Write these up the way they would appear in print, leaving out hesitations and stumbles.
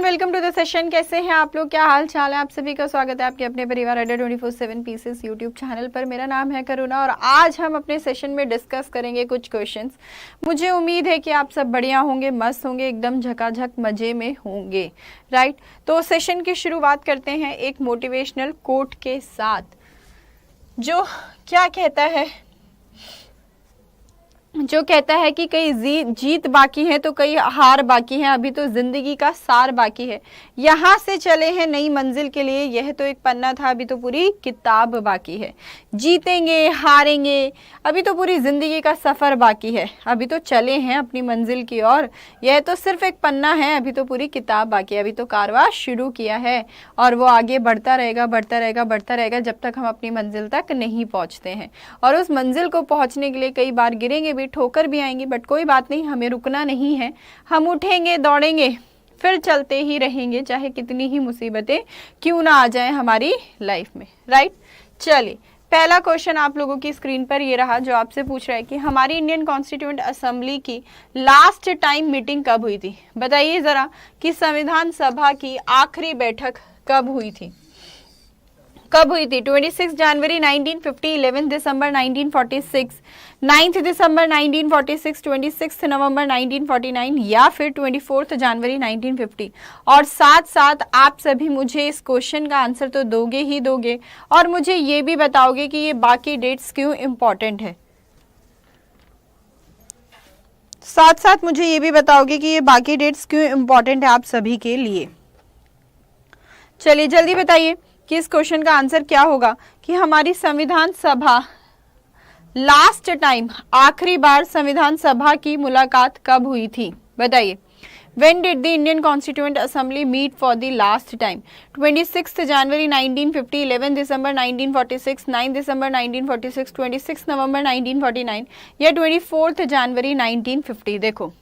Welcome to the session. कैसे हैं आप लोग, क्या हाल चाल है? आप सभी का स्वागत है आपके अपने परिवार अड्डा 24/7 पीसेस यूट्यूब चैनल पर। मेरा नाम है करुणा और आज हम अपने सेशन में डिस्कस करेंगे कुछ क्वेश्चंस। मुझे उम्मीद है कि आप सब बढ़िया होंगे, मस्त होंगे, एकदम झकाझक मजे में होंगे, राइट। तो सेशन की शुरुआत करते हैं एक मोटिवेशनल कोट के साथ, जो क्या कहता है, जो कहता है कि कई जीत बाकी है तो कई हार बाकी है, अभी तो जिंदगी का सार बाकी है। यहाँ से चले हैं नई मंजिल के लिए, यह तो एक पन्ना था, अभी तो पूरी किताब बाकी है। जीतेंगे हारेंगे, अभी तो पूरी जिंदगी का सफर बाकी है, अभी तो चले हैं अपनी मंजिल की ओर। यह तो सिर्फ एक पन्ना है, अभी तो पूरी किताब बाकी है, अभी तो कारवां शुरू किया है और वो आगे बढ़ता रहेगा, बढ़ता रहेगा, बढ़ता रहेगा जब तक हम अपनी मंजिल तक नहीं पहुंचते हैं। और उस मंजिल को पहुंचने के लिए कई बार गिरेंगे भी, ठोकर भी आएंगी, बट कोई बात नहीं, हमें रुकना नहीं है। हम उठेंगे, दौड़ेंगे, फिर चलते ही रहेंगे, चाहे कितनी ही मुसीबतें क्यों ना आ जाएं हमारी लाइफ में, राइट। चलिए, पहला क्वेश्चन आप लोगों की स्क्रीन पर ये रहा, जो आपसे पूछ रहा है कि हमारी इंडियन कॉन्स्टिट्यूएंट असेंबली की लास्ट टाइम मीटिंग कब हुई थी। बताइए जरा कि संविधान सभा की आखिरी बैठक कब हुई थी, कब हुई थी? 26 जनवरी 1950, 11 दिसंबर 1946, 9 दिसंबर 1946, 26 नवंबर 1949 या फिर 24 जनवरी 1950। और साथ साथ आप सभी मुझे इस क्वेश्चन का आंसर तो दोगे ही दोगे और मुझे ये भी बताओगे कि ये बाकी डेट्स क्यों इंपॉर्टेंट है। साथ साथ मुझे ये भी बताओगे कि ये बाकी डेट्स क्यों इंपॉर्टेंट है आप सभी के लिए। चलिए जल्दी बताइए कि इस क्वेश्चन का आंसर क्या होगा कि हमारी संविधान सभा लास्ट टाइम, आखिरी बार संविधान सभा की मुलाकात कब हुई थी? बताइए। When did the Indian Constituent Assembly meet for the last time? 26 जनवरी 1950, 11 दिसंबर 1946, 9 दिसंबर 1946, 26 नवंबर 1949 या 24 जनवरी 1950। देखो,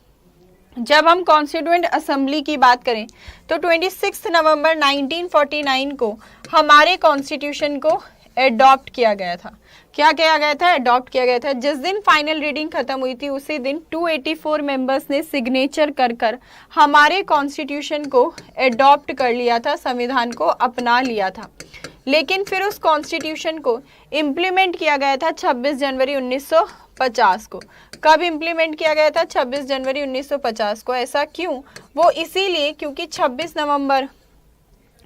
जब हम कॉन्स्टिट्यूएंट असेंबली की बात करें तो 26 नवंबर 1949 को हमारे कॉन्स्टिट्यूशन को एडॉप्ट किया गया था। क्या किया गया था? एडॉप्ट किया गया था। जिस दिन फाइनल रीडिंग खत्म हुई थी उसी दिन 284 मेंबर्स ने सिग्नेचर कर हमारे कॉन्स्टिट्यूशन को एडॉप्ट कर लिया था, संविधान को अपना लिया था। लेकिन फिर उस कॉन्स्टिट्यूशन को इम्प्लीमेंट किया गया था 26 जनवरी 1950 को। कब इम्प्लीमेंट किया गया था? 26 जनवरी 1950 को। ऐसा क्यों? वो इसीलिए क्योंकि 26 नवंबर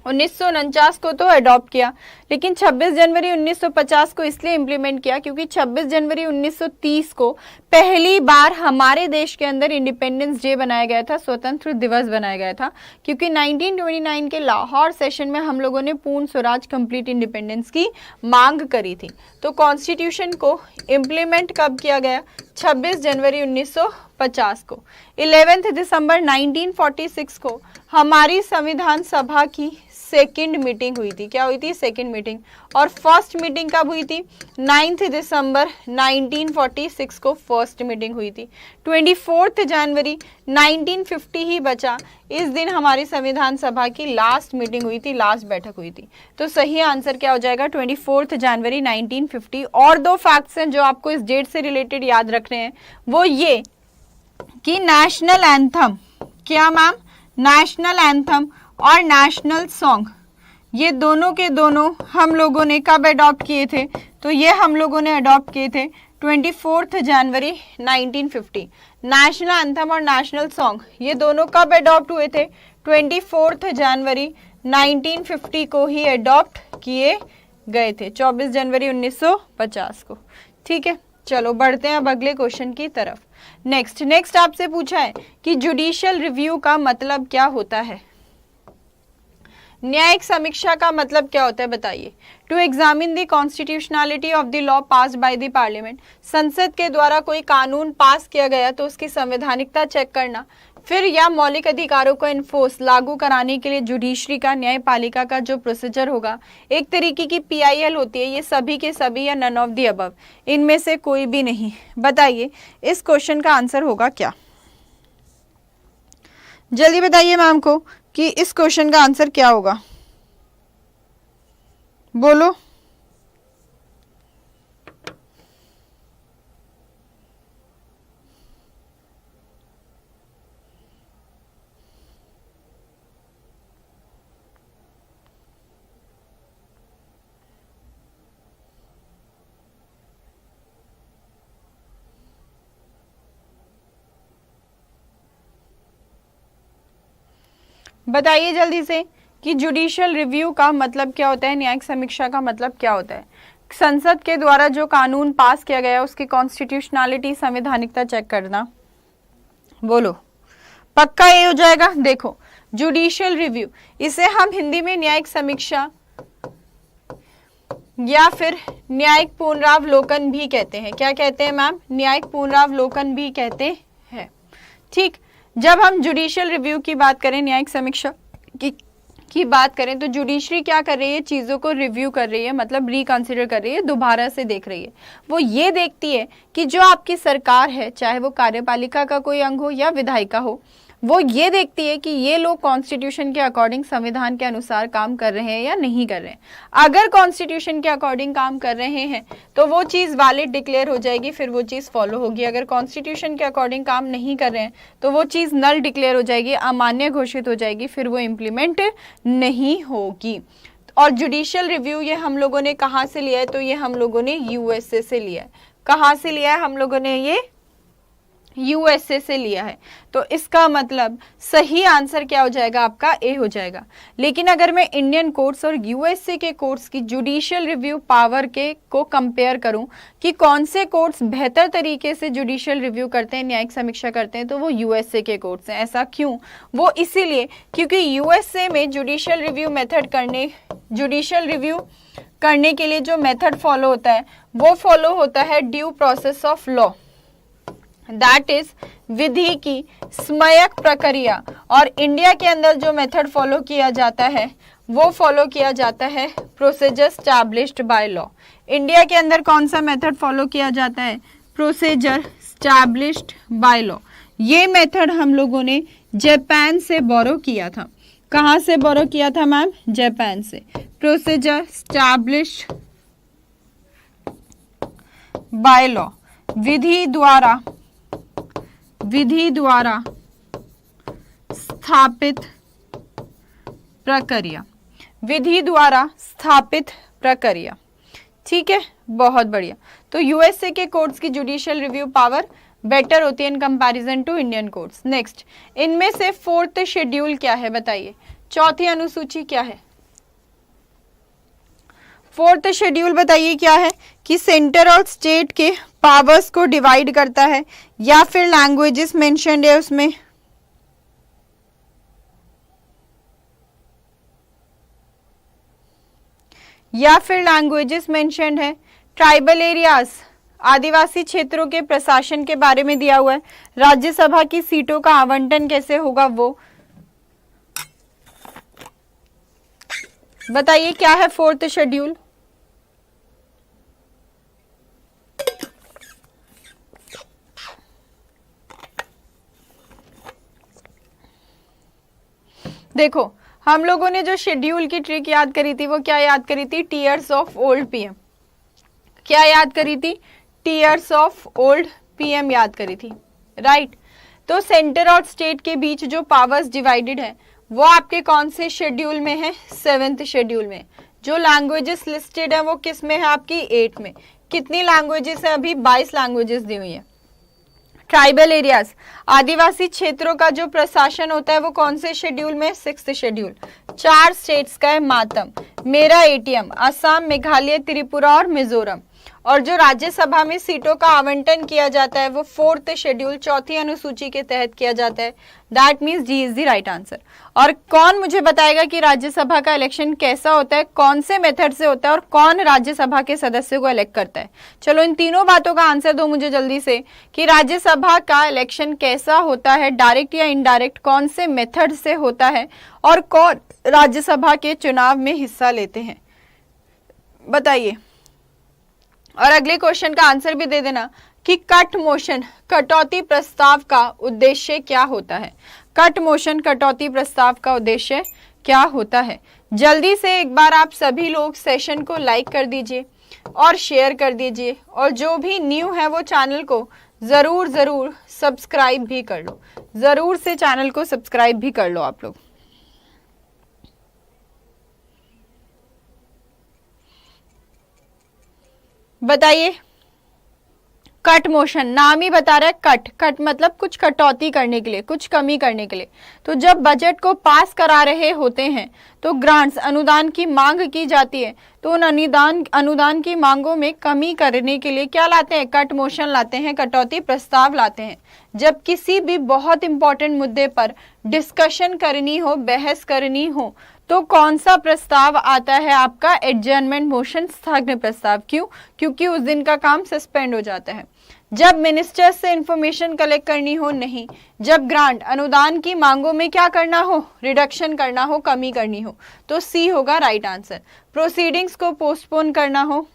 1949 को तो अडॉप्ट किया, लेकिन 26 जनवरी 1950 को इसलिए इम्प्लीमेंट किया क्योंकि 26 जनवरी 1930 को पहली बार हमारे देश के अंदर इंडिपेंडेंस डे बनाया गया था, स्वतंत्र दिवस बनाया गया था। क्योंकि 1929 के लाहौर सेशन में हम लोगों ने पूर्ण स्वराज, कंप्लीट इंडिपेंडेंस की मांग करी थी। तो कॉन्स्टिट्यूशन को इम्प्लीमेंट कब किया गया? 26 जनवरी 1950 को। 11 दिसंबर 1946 को हमारी संविधान सभा की सेकंड मीटिंग हुई थी। क्या हुई थी? Second meeting. और फर्स्ट मीटिंग कब हुई थी? 9 दिसंबर 1946 को फर्स्ट मीटिंग हुई थी। 24 जनवरी 1950 ही बचा, इस दिन हमारी संविधान सभा की लास्ट मीटिंग हुई थी, लास्ट बैठक हुई थी। तो सही आंसर क्या हो जाएगा? 24 जनवरी 1950। और दो फैक्ट्स हैं जो आपको इस डेट से रिलेटेड याद रखने हैं, वो ये कि नेशनल एंथम, क्या मैम? नेशनल एंथम और नेशनल सॉन्ग, ये दोनों के दोनों हम लोगों ने कब अडॉप्ट किए थे? तो ये हम लोगों ने अडॉप्ट किए थे 24 जनवरी 1950। नेशनल एंथम और नेशनल सॉन्ग ये दोनों कब अडॉप्ट हुए थे? 24 जनवरी 1950 को ही अडॉप्ट किए गए थे, 24 जनवरी 1950 को। ठीक है, चलो बढ़ते हैं अब अगले क्वेश्चन की तरफ। नेक्स्ट आपसे पूछा है कि जुडिशियल रिव्यू का मतलब क्या होता है? न्यायिक समीक्षा का मतलब क्या होता है? बताइए। To examine the constitutionality of the law pass by the parliament, संसद के द्वारा कोई कानून पास किया गया तो उसकी संवैधानिकता चेक करना। फिर या मौलिक अधिकारों को इन्फोर्स, लागू कराने के लिए जुडिशरी का, न्यायपालिका का जो प्रोसीजर होगा, एक तरीके की PIL होती है। ये सभी के सभी या नन ऑफ द अबव, इनमें से कोई भी नहीं। बताइए इस क्वेश्चन का आंसर होगा क्या? जल्दी बताइए मैम को कि इस क्वेश्चन का आंसर क्या होगा, बोलो। बताइए जल्दी से कि जुडिशियल रिव्यू का मतलब क्या होता है, न्यायिक समीक्षा का मतलब क्या होता है। संसद के द्वारा जो कानून पास किया गया है उसकी कॉन्स्टिट्यूशनलिटी, संवैधानिकता चेक करना। बोलो पक्का ये हो जाएगा। देखो जुडिशियल रिव्यू, इसे हम हिंदी में न्यायिक समीक्षा या फिर न्यायिक पुनरावलोकन भी कहते हैं। क्या कहते हैं मैम? न्यायिक पुनरावलोकन भी कहते हैं। ठीक, जब हम जुडिशियल रिव्यू की बात करें, न्यायिक समीक्षा की बात करें, तो जुडिशरी क्या कर रही है? चीजों को रिव्यू कर रही है, मतलब रिकंसिडर कर रही है, दोबारा से देख रही है। वो ये देखती है कि जो आपकी सरकार है, चाहे वो कार्यपालिका का कोई अंग हो या विधायिका हो, वो ये देखती है कि ये लोग कॉन्स्टिट्यूशन के अकॉर्डिंग, संविधान के अनुसार काम कर रहे हैं या नहीं कर रहे हैं। अगर कॉन्स्टिट्यूशन के अकॉर्डिंग काम कर रहे हैं तो वो चीज वैलिड डिक्लेयर हो जाएगी, फिर वो चीज फॉलो होगी। अगर कॉन्स्टिट्यूशन के अकॉर्डिंग काम नहीं कर रहे हैं तो वो चीज नल डिक्लेयर हो जाएगी, अमान्य घोषित हो जाएगी, फिर वो इम्प्लीमेंट नहीं होगी। और जुडिशियल रिव्यू ये हम लोगों ने कहाँ से लिया है? तो ये हम लोगों ने यूएसए से लिया है। कहाँ से लिया है हम लोगों ने? ये यूएसए से लिया है। तो इसका मतलब सही आंसर क्या हो जाएगा? आपका ए हो जाएगा। लेकिन अगर मैं इंडियन कोर्ट्स और यूएसए के कोर्ट्स की जुडिशियल रिव्यू पावर के को कंपेयर करूं कि कौन से कोर्ट्स बेहतर तरीके से जुडिशियल रिव्यू करते हैं, न्यायिक समीक्षा करते हैं, तो वो यूएसए के कोर्ट्स हैं। ऐसा क्यों? वो इसीलिए क्योंकि यूएसए में जुडिशियल रिव्यू करने के लिए जो मेथड फॉलो होता है वो फॉलो होता है due process of law, that is विधि की स्मयक प्रक्रिया। और इंडिया के अंदर जो मेथड फॉलो किया जाता है वो फॉलो किया जाता है procedure established by law. India के अंदर कौन सा मेथड फॉलो किया जाता है? Procedure established by law. ये मेथड हम लोगों ने जापान से बोरो किया था। कहाँ से बोरो किया था मैम? जापान से। प्रोसीजर स्टैब्लिश्ड बाय लॉ, विधि द्वारा स्थापित प्रक्रिया, विधि द्वारा स्थापित प्रक्रिया। ठीक है, बहुत बढ़िया। तो यूएसए के कोर्ट्स की जुडिशियल रिव्यू पावर बेटर होती है in comparison to Indian courts. Next, इनमें से फोर्थ शेड्यूल क्या है? बताइए, चौथी अनुसूची क्या है? फोर्थ शेड्यूल बताइए क्या है? कि सेंटर और स्टेट के पावर्स को डिवाइड करता है या फिर लैंग्वेजेस मेंशन्ड है उसमें? या फिर लैंग्वेजेस मेंशन्ड है? ट्राइबल एरियाज, आदिवासी क्षेत्रों के प्रशासन के बारे में दिया हुआ है। राज्यसभा की सीटों का आवंटन कैसे होगा वो बताइए, क्या है फोर्थ शेड्यूल? देखो, हम लोगों ने जो शेड्यूल की ट्रिक याद करी थी वो क्या याद करी थी? Tears of old PM. क्या याद करी थी? टीयर्स ऑफ ओल्ड पीएम याद करी थी, राइट। तो सेंटर और स्टेट के बीच जो पावर्स डिवाइडेड है वो आपके कौन से शेड्यूल में है? 7th शेड्यूल में। जो लैंग्वेजेस लिस्टेड है वो किस में है? आपकी 8 में। कितनी लैंग्वेजेस है? अभी 22 लैंग्वेजेस दी हुई है। ट्राइबल एरियाज, आदिवासी क्षेत्रों का जो प्रशासन होता है वो कौन से शेड्यूल में? 6th schedule. 4 स्टेट्स का है, मातम, मेरा एटीएम, असम, मेघालय, त्रिपुरा और मिजोरम। और जो राज्यसभा में सीटों का आवंटन किया जाता है वो 4th शेड्यूल, चौथी अनुसूची के तहत किया जाता है। That means D is the right answer. और कौन मुझे बताएगा कि राज्यसभा का इलेक्शन कैसा होता है, कौन से मेथड से होता है और कौन राज्यसभा के सदस्य को इलेक्ट करता है? चलो इन तीनों बातों का आंसर दो मुझे जल्दी से कि राज्यसभा का इलेक्शन कैसा होता है, डायरेक्ट या इनडायरेक्ट, कौन से मेथड से होता है और कौन राज्यसभा के चुनाव में हिस्सा लेते हैं, बताइए। और अगले क्वेश्चन का आंसर भी दे देना कि कट मोशन, कटौती प्रस्ताव का उद्देश्य क्या होता है? कट मोशन, कटौती प्रस्ताव का उद्देश्य क्या होता है? जल्दी से एक बार आप सभी लोग सेशन को लाइक कर दीजिए और शेयर कर दीजिए, और जो भी न्यू है वो चैनल को जरूर सब्सक्राइब भी कर लो। जरूर से चैनल को सब्सक्राइब भी कर लो आप लोग। बताइए कट मोशन, नाम ही बता रहा है कट, कट मतलब कुछ कटौती करने के लिए, कुछ कमी करने के लिए। तो जब बजट को पास करा रहे होते हैं तो ग्रांट्स, अनुदान की मांग की जाती है, तो उन अनुदान की मांगों में कमी करने के लिए क्या लाते हैं, कट मोशन लाते हैं, कटौती प्रस्ताव लाते हैं। जब किसी भी बहुत इंपॉर्टेंट मुद्दे पर डिस्कशन करनी हो, बहस करनी हो, तो कौन सा प्रस्ताव आता है आपका, एडजर्नमेंट मोशन, स्थगन प्रस्ताव। क्यों? क्योंकि उस दिन का काम सस्पेंड हो जाता है। जब मिनिस्टर से इंफॉर्मेशन कलेक्ट करनी हो, नहीं। जब ग्रांट, अनुदान की मांगों में क्या करना हो, रिडक्शन करना हो, कमी करनी हो, तो सी होगा राइट आंसर। प्रोसीडिंग्स को पोस्टपोन करना हो,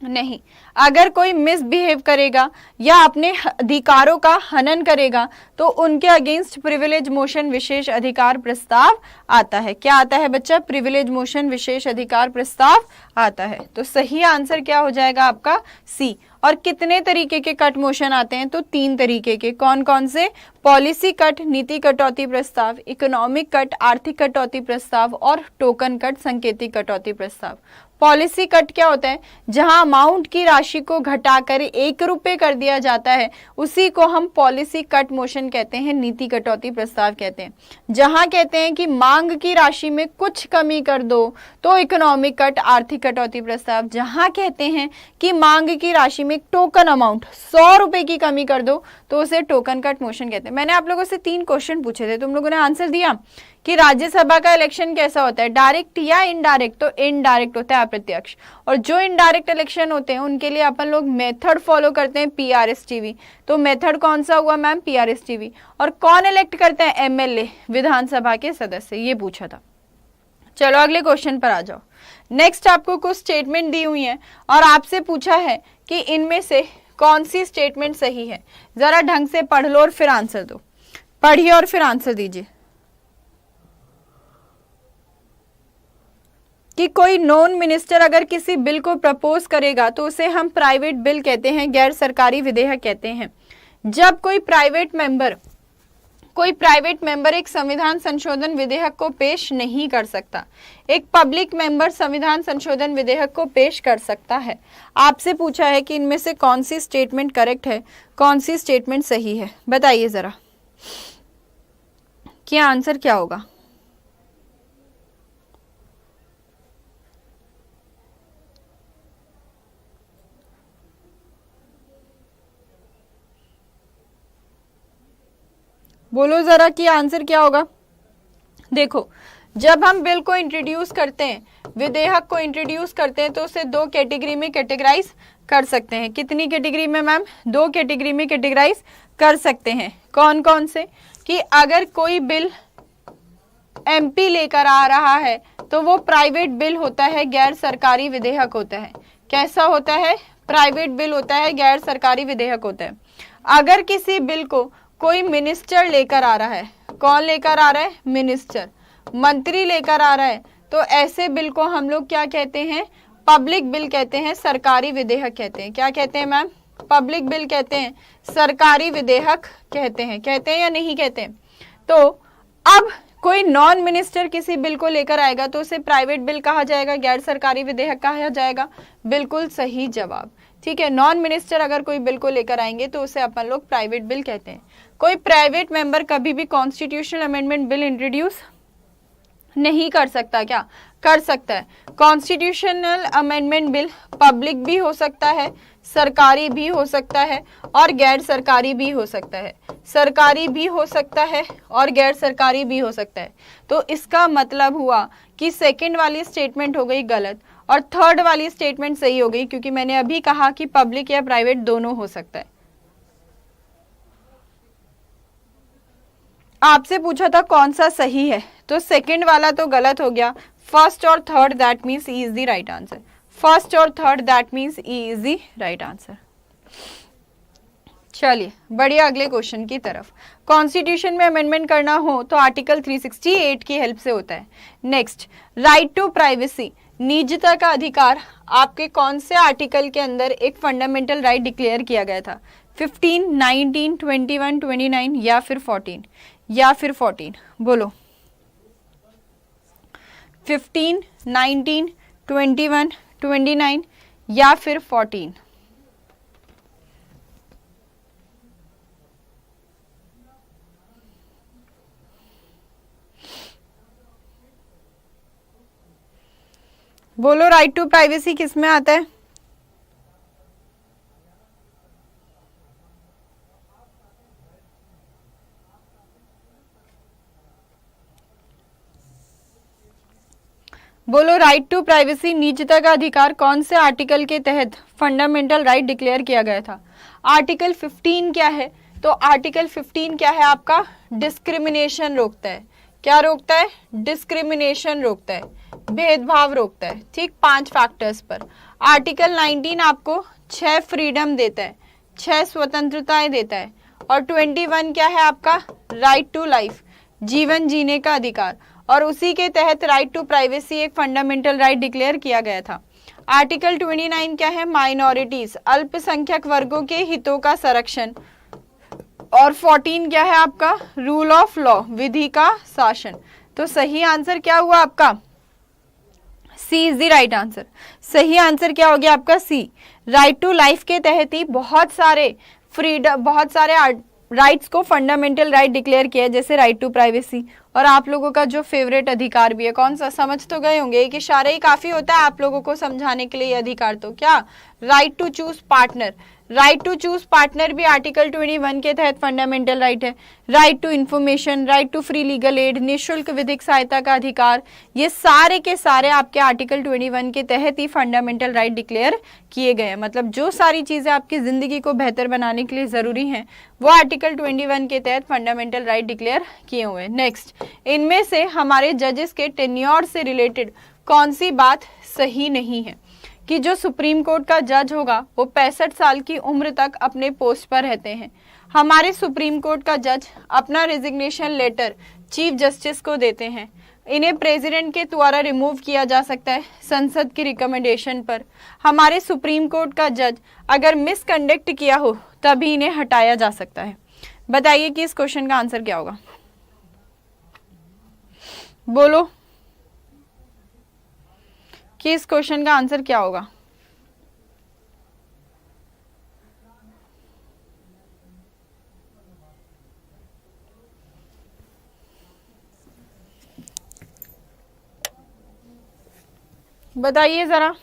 नहीं। अगर कोई मिसबिहेव करेगा या अपने अधिकारों का हनन करेगा तो उनके अगेंस्ट प्रिविलेज मोशन, विशेष अधिकार प्रस्ताव आता है। क्या आता है बच्चा, प्रिविलेज मोशन, विशेष अधिकार प्रस्ताव आता है। तो सही आंसर क्या हो जाएगा आपका, सी। और कितने तरीके के कट मोशन आते हैं, तो 3 तरीके के। कौन कौन से, पॉलिसी कट, नीति कटौती प्रस्ताव, इकोनॉमिक कट, आर्थिक कटौती प्रस्ताव, और टोकन कट, संकेतिक कटौती प्रस्ताव। पॉलिसी कट क्या होता है, जहां अमाउंट की राशि को घटाकर 1 रुपए कर दिया जाता है, उसी को हम पॉलिसी कट मोशन कहते हैं, नीति कटौती प्रस्ताव कहते हैं। जहां कहते हैं कि मांग की राशि में कुछ कमी कर दो, तो इकोनॉमिक कट, आर्थिक कटौती प्रस्ताव। जहां कहते हैं कि मांग की राशि में टोकन अमाउंट 100 रुपए की कमी कर दो, तो उसे टोकन कट मोशन कहते हैं। मैंने आप लोगों से 3 क्वेश्चन पूछे थे, तुम लोगों ने आंसर दिया कि राज्यसभा का इलेक्शन कैसा होता है, डायरेक्ट या इनडायरेक्ट। तो इनडायरेक्ट होता है, अप्रत्यक्ष। और जो इनडायरेक्ट इलेक्शन होते हैं उनके लिए अपन लोग मेथड फॉलो करते हैं, PRSTV। तो मेथड कौन सा हुआ मैम, PRSTV। और कौन इलेक्ट करते हैं, MLA, विधानसभा के सदस्य। ये पूछा था। चलो अगले क्वेश्चन पर आ जाओ। नेक्स्ट आपको कुछ स्टेटमेंट दी हुई है और आपसे पूछा है कि इनमें से कौन सी स्टेटमेंट सही है। जरा ढंग से पढ़ लो और फिर आंसर दो। पढ़िए और फिर आंसर दीजिए। कि कोई नॉन मिनिस्टर अगर किसी बिल को प्रपोज करेगा तो उसे हम प्राइवेट बिल कहते हैं, गैर सरकारी विधेयक कहते हैं। जब कोई प्राइवेट मेंबर एक संविधान संशोधन विधेयक को पेश नहीं कर सकता, एक पब्लिक मेंबर संविधान संशोधन विधेयक को पेश कर सकता है। आपसे पूछा है कि इनमें से कौन सी स्टेटमेंट करेक्ट है, कौन सी स्टेटमेंट सही है, बताइए जरा, क्या आंसर क्या होगा। बोलो जरा कि आंसर क्या होगा। देखो, जब हम बिल को इंट्रोड्यूस करते हैं, विधेयक को इंट्रोड्यूस करते हैं, तो उसे 2 कैटेगरी में कैटेगराइज कर सकते हैं। कितनी कैटेगरी में मैम, 2 कैटेगरी में कैटेगराइज कर सकते हैं। कौन कौन से, कि अगर कोई बिल MP लेकर आ रहा है तो वो प्राइवेट बिल होता है, गैर सरकारी विधेयक होता है। कैसा होता है, प्राइवेट बिल होता है, गैर सरकारी विधेयक होता है। अगर किसी बिल को कोई मिनिस्टर लेकर आ रहा है, कौन लेकर आ रहा है, मिनिस्टर, मंत्री लेकर आ रहा है, तो ऐसे बिल को हम लोग क्या कहते हैं, पब्लिक बिल कहते हैं, सरकारी विधेयक कहते हैं। क्या कहते हैं मैम, पब्लिक बिल कहते हैं, सरकारी विधेयक कहते हैं या नहीं कहते हैं। तो अब कोई नॉन मिनिस्टर किसी बिल को लेकर आएगा तो उसे प्राइवेट बिल कहा जाएगा, गैर सरकारी विधेयक कहा जाएगा। बिल्कुल सही जवाब, ठीक है। नॉन मिनिस्टर अगर कोई बिल को लेकर आएंगे तो उसे अपन लोग प्राइवेट बिल कहते हैं। कोई प्राइवेट मेंबर कभी भी कॉन्स्टिट्यूशनल अमेंडमेंट बिल इंट्रोड्यूस नहीं कर सकता, क्या कर सकता है। कॉन्स्टिट्यूशनल अमेंडमेंट बिल पब्लिक भी हो सकता है, सरकारी भी हो सकता है और गैर सरकारी भी हो सकता है। सरकारी भी हो सकता है और गैर सरकारी भी हो सकता है। तो इसका मतलब हुआ कि सेकंड वाली स्टेटमेंट हो गई गलत और थर्ड वाली स्टेटमेंट सही हो गई, क्योंकि मैंने अभी कहा कि पब्लिक या प्राइवेट दोनों हो सकता है। आपसे पूछा था कौन सा सही है, तो सेकंड वाला तो गलत हो गया। फर्स्ट और third, that means E is the right answer. First और third, that means E is the right answer. चलिए बढ़िया, अगले क्वेश्चन की तरफ। कॉन्स्टिट्यूशन में अमेंडमेंट करना हो तो आर्टिकल 368 की हेल्प से होता है। नेक्स्ट, राइट टू प्राइवेसी, निजता का अधिकार, आपके कौन से आर्टिकल के अंदर एक फंडामेंटल राइट डिक्लेयर किया गया था। 15, 19, 21, 29 या फिर 14, या फिर 14, बोलो। 15, 19, 21, 29 या फिर 14, बोलो राइट टू प्राइवेसी किस में आता है? बोलो राइट टू प्राइवेसी निजता का अधिकार कौन से आर्टिकल के तहत फंडामेंटल राइट डिक्लेयर किया गया था? आर्टिकल 15 क्या है? तो आर्टिकल 15 क्या है आपका? डिस्क्रिमिनेशन रोकता है। क्या रोकता है? डिस्क्रिमिनेशन रोकता है, भेदभाव रोकता है। ठीक, 5 फैक्टर्स पर। आर्टिकल 19 आपको 6 फ्रीडम देता है, 6 स्वतंत्रताएं देता है। और 21 क्या है आपका? राइट टू लाइफ, जीवन जीने का अधिकार। और उसी के तहत राइट टू प्राइवेसी एक फंडामेंटल राइट डिक्लेयर किया गया था। आर्टिकल 29 क्या है? माइनॉरिटीज, अल्पसंख्यक वर्गों के हितों का संरक्षण। और 14 क्या है आपका? रूल ऑफ लॉ, विधि का शासन। तो सही आंसर क्या हुआ आपका? सी इज द राइट आंसर। सही आंसर क्या हो गया आपका? सी। राइट टू लाइफ के तहत ही बहुत सारे फ्रीडम, बहुत सारे राइट्स को फंडामेंटल राइट डिक्लेयर किया है, जैसे राइट टू प्राइवेसी। और आप लोगों का जो फेवरेट अधिकार भी है, कौन सा? समझ तो गए होंगे, एक इशारा ही काफी होता है आप लोगों को समझाने के लिए। अधिकार तो क्या? Right to choose partner. Right to choose partner भी आर्टिकल 21 के तहत फंडामेंटल राइट है। Right to information, right to free legal aid, निःशुल्क विधिक सहायता का अधिकार, ये सारे के सारे आपके आर्टिकल 21 के तहत ही फंडामेंटल राइट डिक्लेयर किए गए हैं। मतलब जो सारी चीजें आपकी जिंदगी को बेहतर बनाने के लिए जरूरी हैं, वो आर्टिकल 21 के तहत फंडामेंटल राइट डिक्लेयर किए हुए हैं। नेक्स्ट, इनमें से हमारे जजेस के टेन्योर से रिलेटेड कौन सी बात सही नहीं है? कि जो सुप्रीम कोर्ट का जज होगा वो 65 साल की उम्र तक अपने पोस्ट पर रहते हैं। हमारे सुप्रीम कोर्ट का जज अपना रेजिग्नेशन लेटर चीफ जस्टिस को देते हैं। इन्हें प्रेसिडेंट के द्वारा रिमूव किया जा सकता है संसद की रिकमेंडेशन पर। हमारे सुप्रीम कोर्ट का जज अगर मिसकंडक्ट किया हो तभी इन्हें हटाया जा सकता है। बताइए कि इस क्वेश्चन का आंसर क्या होगा? बोलो कि इस क्वेश्चन का आंसर क्या होगा? बताइए जरा।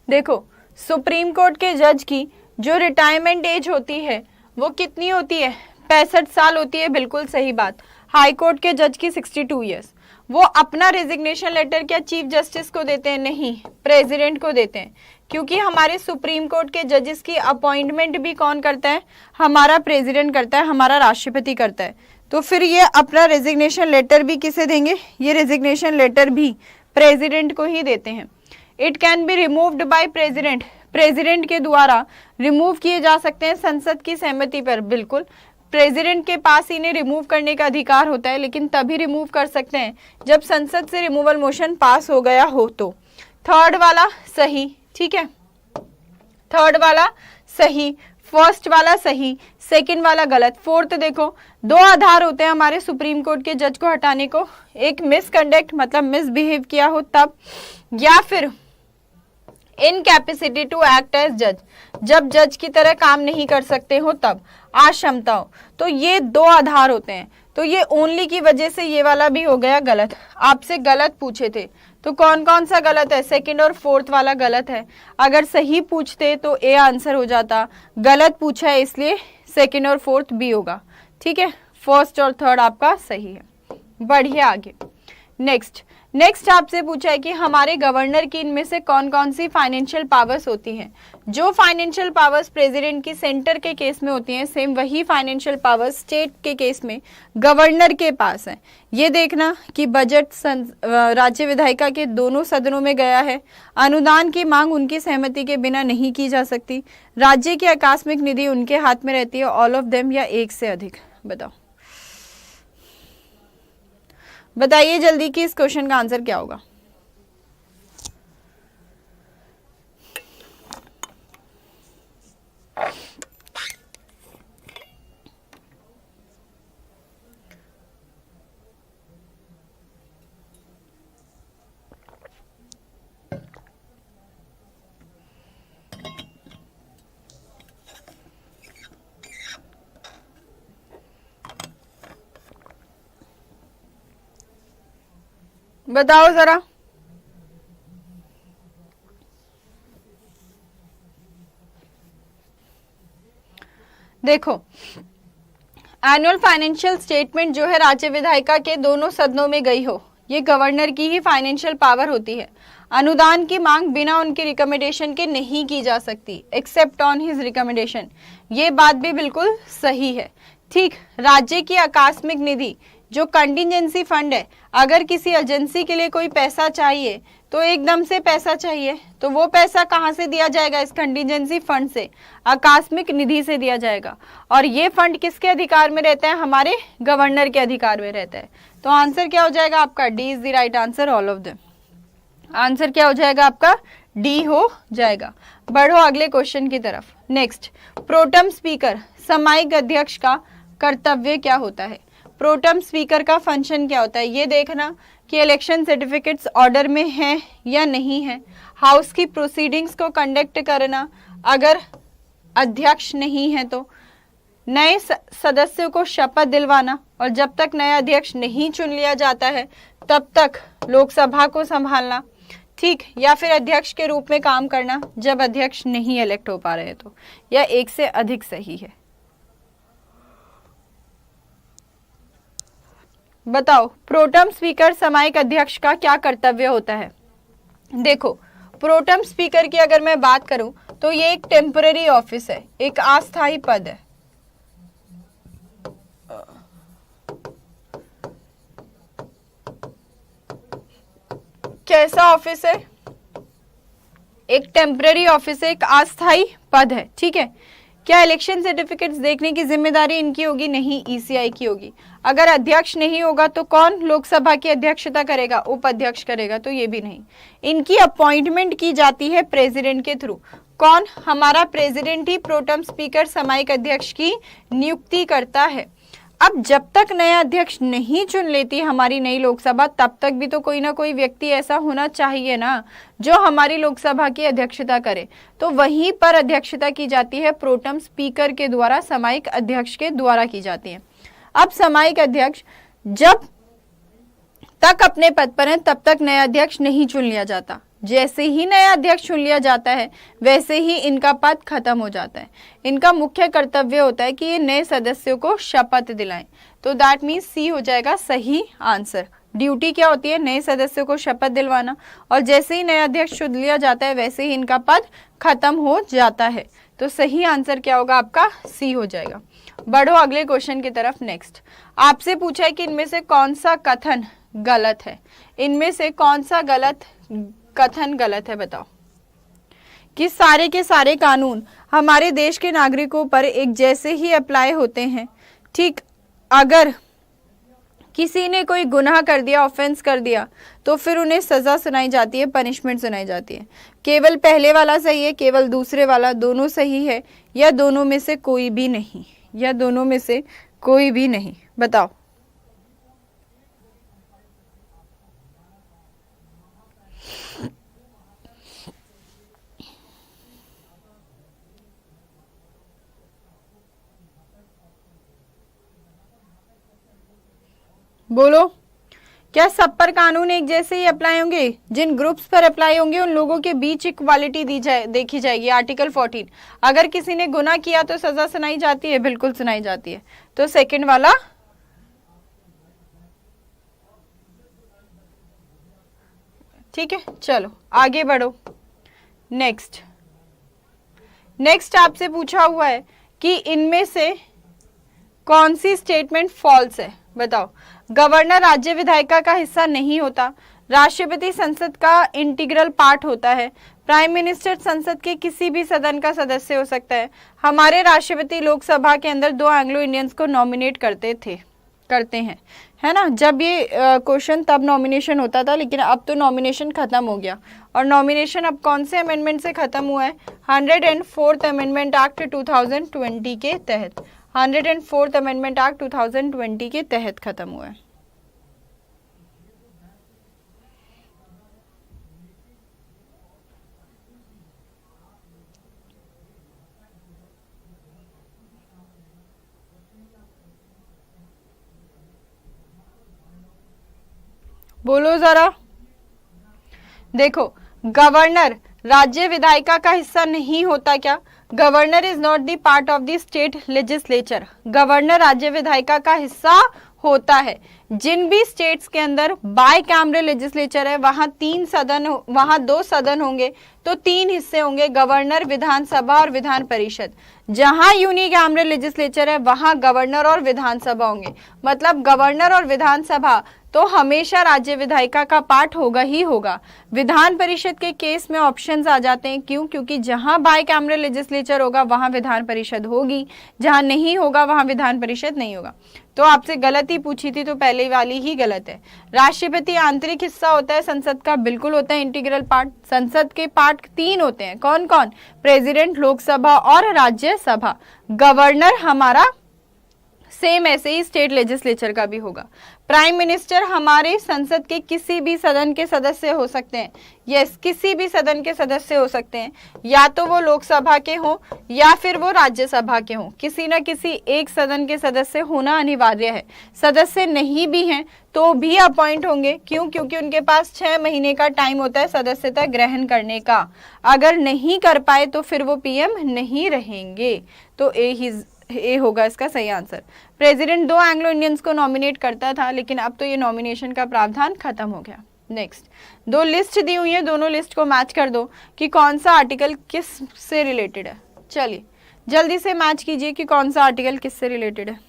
देखो, सुप्रीम कोर्ट के जज की जो रिटायरमेंट एज होती है वो कितनी होती है? 65 साल होती है। बिल्कुल सही बात। हाई कोर्ट के जज की 62 ईयर्स। वो अपना रेजिग्नेशन लेटर क्या चीफ जस्टिस को देते हैं? नहीं, प्रेसिडेंट को देते हैं। क्योंकि हमारे सुप्रीम कोर्ट के जजेस की अपॉइंटमेंट भी कौन करता है? हमारा प्रेसिडेंट करता है, हमारा राष्ट्रपति करता है। तो फिर ये अपना रेजिग्नेशन लेटर भी किसे देंगे? ये रेजिग्नेशन लेटर भी प्रेसिडेंट को ही देते हैं। It can be removed by president, president के द्वारा रिमूव किए जा सकते हैं संसद की सहमति पर। बिल्कुल, प्रेसिडेंट के पास इन्हें रिमूव करने का अधिकार होता है, लेकिन तभी रिमूव कर सकते हैं जब संसद से रिमूवल मोशन पास हो गया हो तो। थर्ड वाला सही, ठीक है, थर्ड वाला सही, फर्स्ट वाला सही, सेकंड वाला गलत। फोर्थ देखो, 2 आधार होते हैं हमारे सुप्रीम कोर्ट के जज को हटाने को। एक मिसकंडक्ट मतलब मिसबिहेव किया हो तब, या फिर इनकैपेसिटी टू एक्ट एज जज, जब जज की तरह काम नहीं कर सकते हो तब, अक्षमता हो। तो ये 2 आधार होते हैं। तो ये ओनली की वजह से ये वाला भी हो गया गलत। आपसे गलत पूछे थे तो कौन कौन सा गलत है? सेकंड और फोर्थ वाला गलत है। अगर सही पूछते तो ए आंसर हो जाता, गलत पूछा है इसलिए सेकंड और फोर्थ बी होगा। ठीक है, फर्स्ट और थर्ड आपका सही है। बढ़िया, आगे नेक्स्ट आपसे पूछा है कि हमारे गवर्नर की इनमें से कौन कौन सी फाइनेंशियल पावर्स होती हैं? जो फाइनेंशियल पावर्स प्रेसिडेंट की सेंटर के केस में होती हैं, सेम वही फाइनेंशियल पावर्स स्टेट के केस में गवर्नर के पास है। ये देखना कि बजट राज्य विधायिका के दोनों सदनों में गया है। अनुदान की मांग उनकी सहमति के बिना नहीं की जा सकती। राज्य की आकस्मिक निधि उनके हाथ में रहती है, ऑल ऑफ देम या एक से अधिक। बताओ, बताइए जल्दी कि इस क्वेश्चन का आंसर क्या होगा? बताओ जरा। देखो, एनुअल फाइनेंशियल स्टेटमेंट जो है राज्य विधायिका के दोनों सदनों में गई हो, ये गवर्नर की ही फाइनेंशियल पावर होती है। अनुदान की मांग बिना उनके रिकमेंडेशन के नहीं की जा सकती, एक्सेप्ट ऑन हिज रिकमेंडेशन। ये बात भी बिल्कुल सही है। ठीक, राज्य की आकस्मिक निधि जो कंटिजेंसी फंड है, अगर किसी एजेंसी के लिए कोई पैसा चाहिए तो एकदम से पैसा चाहिए, तो वो पैसा कहाँ से दिया जाएगा? इस कंटिजेंसी फंड से, आकस्मिक निधि से दिया जाएगा। और ये फंड किसके अधिकार में रहता है? हमारे गवर्नर के अधिकार में रहता है। तो आंसर क्या हो जाएगा आपका? D is the right answer, all of them. Answer क्या हो जाएगा आपका? डी हो जाएगा। बढ़ो अगले क्वेश्चन की तरफ। नेक्स्ट, प्रोटम स्पीकर सामयिक अध्यक्ष का कर्तव्य क्या होता है? प्रोटम स्पीकर का फंक्शन क्या होता है? ये देखना कि इलेक्शन सर्टिफिकेट्स ऑर्डर में हैं या नहीं है, हाउस की प्रोसीडिंग्स को कंडक्ट करना, अगर अध्यक्ष नहीं है तो नए सदस्यों को शपथ दिलवाना, और जब तक नया अध्यक्ष नहीं चुन लिया जाता है तब तक लोकसभा को संभालना, ठीक, या फिर अध्यक्ष के रूप में काम करना जब अध्यक्ष नहीं इलेक्ट हो पा रहे तो, या एक से अधिक सही है। बताओ, प्रोटम स्पीकर सामयिक अध्यक्ष का क्या कर्तव्य होता है? देखो, प्रोटम स्पीकर की अगर मैं बात करूं तो ये एक टेम्पररी ऑफिस है, एक अस्थायी पद है। कैसा ऑफिस है? एक टेम्पररी ऑफिस है, एक अस्थायी पद है, ठीक है। क्या इलेक्शन सर्टिफिकेट्स देखने की जिम्मेदारी इनकी होगी? नहीं, ईसीआई की होगी। अगर अध्यक्ष नहीं होगा तो कौन लोकसभा की अध्यक्षता करेगा? उपाध्यक्ष करेगा, तो ये भी नहीं। इनकी अपॉइंटमेंट की जाती है प्रेसिडेंट के थ्रू। कौन? हमारा प्रेसिडेंट ही प्रोटम स्पीकर सामयिक अध्यक्ष की नियुक्ति करता है। अब जब तक नया अध्यक्ष नहीं चुन लेती हमारी नई लोकसभा, तब तक भी तो कोई ना कोई व्यक्ति ऐसा होना चाहिए ना जो हमारी लोकसभा की अध्यक्षता करे। तो वहीं पर अध्यक्षता की जाती है प्रोटम स्पीकर के द्वारा, सामयिक अध्यक्ष के द्वारा की जाती है। अब सामयिक अध्यक्ष जब तक अपने पद पर है तब तक नया अध्यक्ष नहीं चुन लिया जाता। जैसे ही नया अध्यक्ष चुन लिया जाता है वैसे ही इनका पद खत्म हो जाता है। इनका मुख्य कर्तव्य होता है कि ये नए सदस्यों को शपथ दिलाएं। तो दैट मीन्स सी हो जाएगा सही आंसर। ड्यूटी क्या होती है? नए सदस्यों को शपथ दिलवाना, और जैसे ही नया अध्यक्ष चुन लिया जाता है वैसे ही इनका पद खत्म हो जाता है। तो सही आंसर क्या होगा आपका? सी हो जाएगा। बढ़ो अगले क्वेश्चन की तरफ। नेक्स्ट, आपसे पूछा है कि इनमें से कौन सा कथन गलत है? इनमें से कौन सा कथन गलत है? बताओ। कि सारे के सारे कानून हमारे देश के नागरिकों पर एक जैसे ही अप्लाई होते हैं। ठीक, अगर किसी ने कोई गुनाह कर दिया, ऑफेंस कर दिया, तो फिर उन्हें सजा सुनाई जाती है, पनिशमेंट सुनाई जाती है। केवल पहले वाला सही है, केवल दूसरे वाला, दोनों सही है, या दोनों में से कोई भी नहीं, या दोनों में से कोई भी नहीं? बताओ। बोलो, क्या सब पर कानून एक जैसे ही अप्लाई होंगे? जिन ग्रुप्स पर अप्लाई होंगे उन लोगों के बीच इक्वालिटी देखी जाएगी। आर्टिकल 14, अगर किसी ने गुनाह किया तो सजा सुनाई जाती है, बिल्कुल सुनाई जाती है। तो सेकंड वाला। ठीक है, चलो आगे बढ़ो। नेक्स्ट आपसे पूछा हुआ है कि इनमें से कौन सी स्टेटमेंट फॉल्स है? बताओ। गवर्नर राज्य विधायिका का हिस्सा नहीं होता, राष्ट्रपति संसद का इंटीग्रल पार्ट होता है, प्राइम मिनिस्टर संसद के किसी भी सदन का सदस्य हो सकता है, हमारे राष्ट्रपति लोकसभा के अंदर 2 एंग्लो इंडियंस को नॉमिनेट करते हैं, है ना। जब ये क्वेश्चन तब नॉमिनेशन होता था, लेकिन अब तो नॉमिनेशन खत्म हो गया। और नॉमिनेशन अब कौन से अमेंडमेंट से खत्म हुआ है? 104th अमेंडमेंट एक्ट 2020 के तहत। 104th अमेंडमेंट एक्ट 2020 के तहत खत्म हुआ है। बोलो जरा। देखो, गवर्नर राज्य विधायिका का हिस्सा नहीं होता क्या? Governor is not the part of the state legislature. Governor राज्य विधायिका का हिस्सा होता है। जिन भी स्टेट्स के अंदर बाय कैमरल लेजिस्लेचर है वहां 2 सदन होंगे, तो 3 हिस्से होंगे, गवर्नर, विधानसभा और विधान परिषद। जहां यूनिकैमरल लेजिस्लेचर है वहां गवर्नर और विधानसभा होंगे। मतलब गवर्नर और विधानसभा तो हमेशा राज्य विधायिका का पार्ट होगा ही होगा। विधान परिषद के केस में ऑप्शंस आ जाते हैं, क्यों? क्योंकि जहां बाय कैमरल लेजिस्लेचर होगा वहां विधान परिषद होगी, जहां नहीं होगा वहां विधान परिषद नहीं होगा। तो आपसे गलत ही पूछी थी, तो पहले वाली ही गलत है। राष्ट्रपति आंतरिक हिस्सा होता है संसद का, बिल्कुल होता है, इंटीग्रल पार्ट। संसद के पार्ट 3 होते हैं, कौन कौन? प्रेसिडेंट, लोकसभा और राज्यसभा। गवर्नर हमारा सेम ऐसे ही स्टेट लेजिस्लेचर का भी होगा। प्राइम मिनिस्टर हमारे संसद के किसी भी सदन के सदस्य हो सकते हैं। यस, किसी भी सदन के सदस्य हो सकते हैं, या तो वो लोकसभा के हों या फिर वो राज्यसभा के हों। किसी न किसी एक सदन के सदस्य होना अनिवार्य है। सदस्य नहीं भी हैं तो भी अपॉइंट होंगे, क्यों? क्योंकि उनके पास 6 महीने का टाइम होता है सदस्यता ग्रहण करने का। अगर नहीं कर पाए तो फिर वो पीएम नहीं रहेंगे। तो ए होगा इसका सही आंसर। प्रेसिडेंट 2 एंग्लो इंडियंस को नॉमिनेट करता था, लेकिन अब तो ये नॉमिनेशन का प्रावधान खत्म हो गया। नेक्स्ट, 2 लिस्ट दी हुई है, दोनों लिस्ट को मैच कर दो कि कौन सा आर्टिकल किस से रिलेटेड है। चलिए जल्दी से मैच कीजिए कि कौन सा आर्टिकल किस से रिलेटेड है।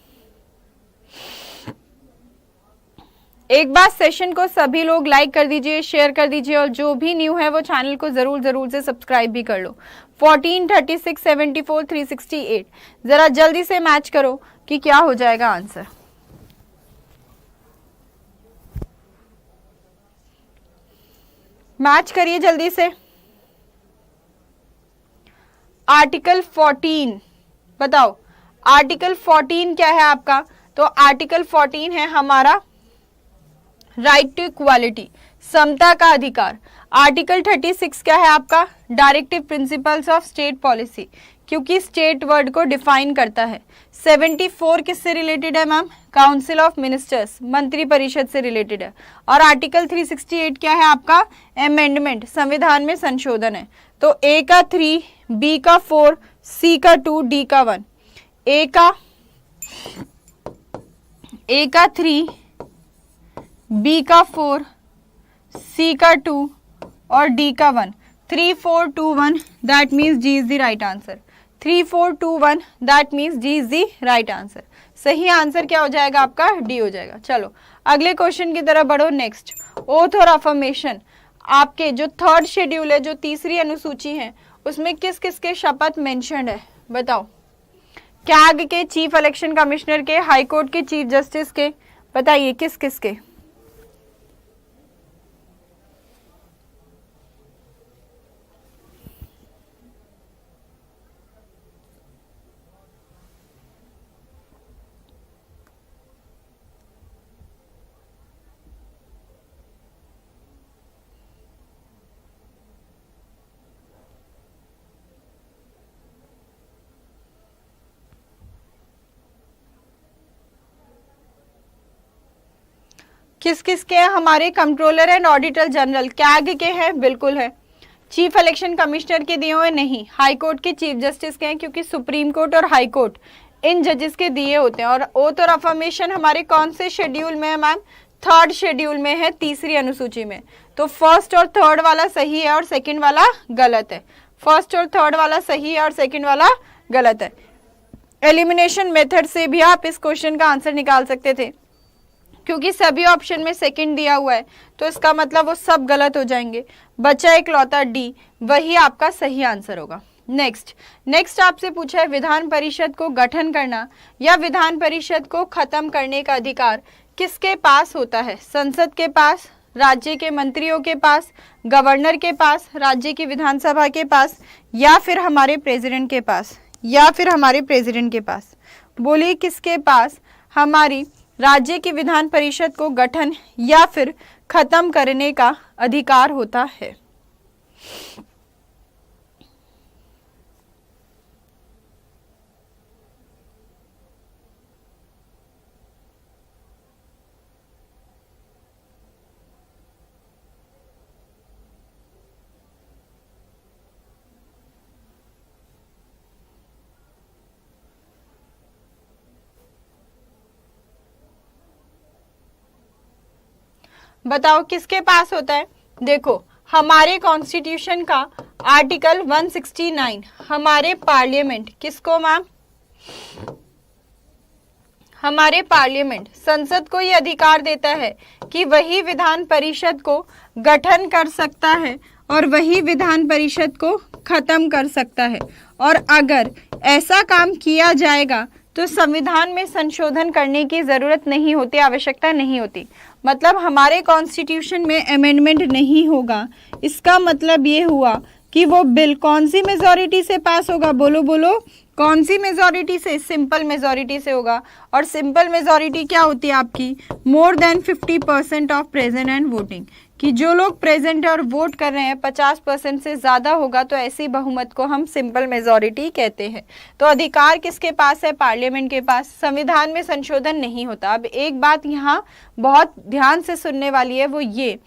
एक बार सेशन को सभी लोग लाइक कर दीजिए, शेयर कर दीजिए, और जो भी न्यू है वो चैनल को जरूर से सब्सक्राइब भी कर लो। 14, 36, 74, 368। जरा जल्दी से मैच करो कि क्या हो जाएगा आंसर। मैच करिए जल्दी से। आर्टिकल 14 बताओ, आर्टिकल 14 क्या है आपका? तो आर्टिकल 14 है हमारा राइट टू इक्वालिटी, समता का अधिकार। आर्टिकल 36 क्या है आपका? Directive principles of state policy, क्योंकि स्टेट वर्ड को डिफाइन करता है। 74 किससे रिलेटेड है मैम? काउंसिल ऑफ मिनिस्टर्स, मंत्री परिषद से रिलेटेड है। और आर्टिकल 368 क्या है आपका? अमेंडमेंट, संविधान में संशोधन है। तो ए का 3, बी का 4, सी का 2, डी का 1। ए का 3, बी का 4, सी का 2 और डी का 1। 3, 4, 2, 1 that means D is the right answer. 3, 4, 2, 1 that means D is the right answer. सही आंसर क्या हो जाएगा आपका? डी हो जाएगा। चलो अगले क्वेश्चन की तरफ बढ़ो। नेक्स्ट, ओथ और अफर्मेशन। आपके जो 3rd शेड्यूल है, जो 3री अनुसूची है, उसमें किस किस के शपथ मेंशन्ड है बताओ? कैग के, चीफ इलेक्शन कमिश्नर के, हाईकोर्ट के चीफ जस्टिस के, बताइए किस किस के? किस किस के हैं? हमारे controller and auditor general CAG के हैं, बिल्कुल है। चीफ इलेक्शन कमिश्नर के दिए हुए नहीं। हाई कोर्ट के चीफ जस्टिस के हैं, क्योंकि सुप्रीम कोर्ट और हाई कोर्ट इन जजेस के दिए होते हैं। और ओथ और अफर्मेशन हमारे कौन से शेड्यूल में है मैम? 3rd शेड्यूल में है, 3री अनुसूची में। तो 1st और 3rd वाला सही है और 2nd वाला गलत है। 1st और 3rd वाला सही है और 2nd वाला गलत है। एलिमिनेशन मेथड से भी आप इस क्वेश्चन का आंसर निकाल सकते थे, क्योंकि सभी ऑप्शन में 2nd दिया हुआ है, तो इसका मतलब वो सब गलत हो जाएंगे। बचा इकलौता डी, वही आपका सही आंसर होगा। नेक्स्ट आपसे पूछा है विधान परिषद को गठन करना या विधान परिषद को खत्म करने का अधिकार किसके पास होता है? संसद के पास, राज्य के मंत्रियों के पास, गवर्नर के पास, राज्य की विधानसभा के पास, या फिर हमारे प्रेसिडेंट के पास, बोलिए किसके पास हमारी राज्य की विधान परिषद को गठन या फिर खत्म करने का अधिकार होता है? बताओ किसके पास होता है? देखो हमारे कॉन्स्टिट्यूशन का आर्टिकल 169 हमारे पार्लियामेंट, किसको मैम? हमारे पार्लियामेंट संसद को ये अधिकार देता है कि वही विधान परिषद को गठन कर सकता है और वही विधान परिषद को खत्म कर सकता है। और अगर ऐसा काम किया जाएगा तो संविधान में संशोधन करने की जरूरत नहीं होती, आवश्यकता नहीं होती। मतलब हमारे कॉन्स्टिट्यूशन में अमेंडमेंट नहीं होगा। इसका मतलब ये हुआ कि वो बिल कौन सी मेजॉरिटी से पास होगा? बोलो बोलो, कौन सी मेजॉरिटी से? सिंपल मेजॉरिटी से होगा। और सिंपल मेजॉरिटी क्या होती है आपकी? More than 50% of present and voting, कि जो लोग प्रेजेंट और वोट कर रहे हैं 50% से ज़्यादा होगा तो ऐसी बहुमत को हम सिंपल मेजॉरिटी कहते हैं। तो अधिकार किसके पास है? पार्लियामेंट के पास। संविधान में संशोधन नहीं होता। अब एक बात यहाँ बहुत ध्यान से सुनने वाली है, वो ये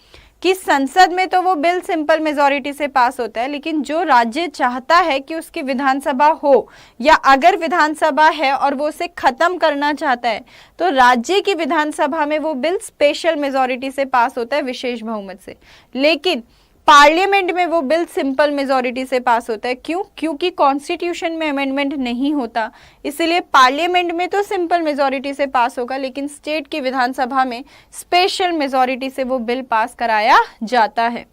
कि संसद में तो वो बिल सिंपल मेजॉरिटी से पास होता है, लेकिन जो राज्य चाहता है कि उसकी विधानसभा हो, या अगर विधानसभा है और वो उसे खत्म करना चाहता है, तो राज्य की विधानसभा में वो बिल स्पेशल मेजॉरिटी से पास होता है, विशेष बहुमत से। लेकिन पार्लियामेंट में वो बिल सिंपल मेजॉरिटी से पास होता है। क्यों? क्योंकि कॉन्स्टिट्यूशन में अमेंडमेंट नहीं होता, इसलिए पार्लियामेंट में तो सिंपल मेजॉरिटी से पास होगा, लेकिन स्टेट की विधानसभा में स्पेशल मेजॉरिटी से वो बिल पास कराया जाता है।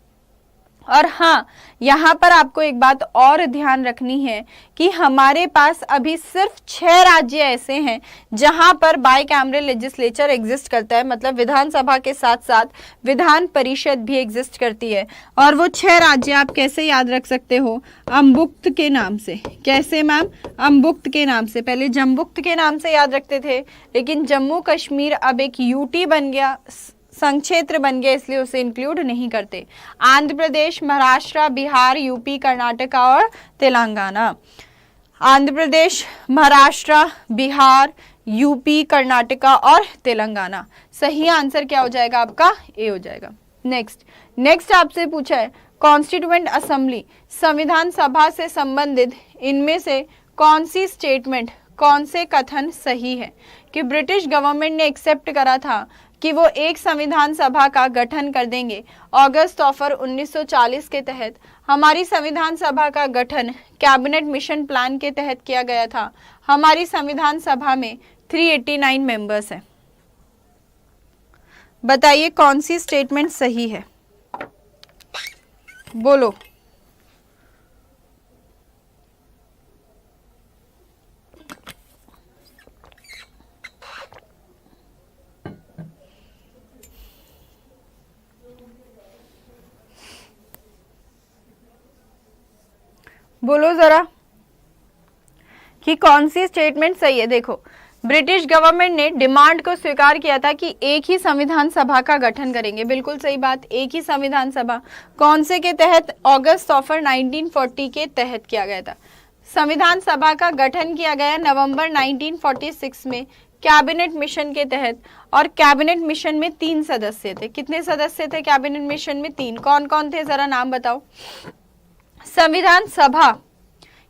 और हाँ, यहाँ पर आपको एक बात और ध्यान रखनी है कि हमारे पास अभी सिर्फ 6 राज्य ऐसे हैं जहाँ पर बाई कैमरल लेजिस्लेचर एग्जिस्ट करता है, मतलब विधानसभा के साथ साथ विधान परिषद भी एग्जिस्ट करती है। और वो 6 राज्य आप कैसे याद रख सकते हो? अम्बुक्त के नाम से। कैसे मैम? अम्बुक्त के नाम से। पहले जम्बुक्त के नाम से याद रखते थे, लेकिन जम्मू कश्मीर अब एक यूटी बन गया, संक्षेत्र बन गया, इसलिए उसे इंक्लूड नहीं करते। आंध्र प्रदेश, महाराष्ट्र, बिहार, यूपी, कर्नाटका और तेलंगाना। आंध्र प्रदेश, महाराष्ट्र, बिहार, यूपी, कर्नाटका और तेलंगाना। सही आंसर क्या हो जाएगा आपका? ए हो जाएगा। नेक्स्ट आपसे पूछा है कॉन्स्टिट्यूएंट असेंबली, संविधान सभा से संबंधित इनमें से कौन सी स्टेटमेंट, कौन से कथन सही है? कि ब्रिटिश गवर्नमेंट ने एक्सेप्ट करा था कि वो एक संविधान सभा का गठन कर देंगे। अगस्त ऑफर 1940 के तहत हमारी संविधान सभा का गठन कैबिनेट मिशन प्लान के तहत किया गया था। हमारी संविधान सभा में 389 मेंबर्स हैं। बताइए कौन सी स्टेटमेंट सही है? बोलो। बोलो जरा कि कौन सी स्टेटमेंट सही है। देखो, ब्रिटिश गवर्नमेंट ने डिमांड को स्वीकार किया था कि एक ही संविधान सभा का गठन करेंगे। बिल्कुल सही बात, एक ही संविधान सभा। कौन से के तहत? अगस्त ऑफर 1940 के तहत किया गया था। संविधान सभा का गठन किया गया नवंबर 1946 में कैबिनेट मिशन के तहत। और कैबिनेट मिशन में 3 सदस्य थे। कितने सदस्य थे कैबिनेट मिशन में? 3। कौन कौन थे जरा नाम बताओ। संविधान सभा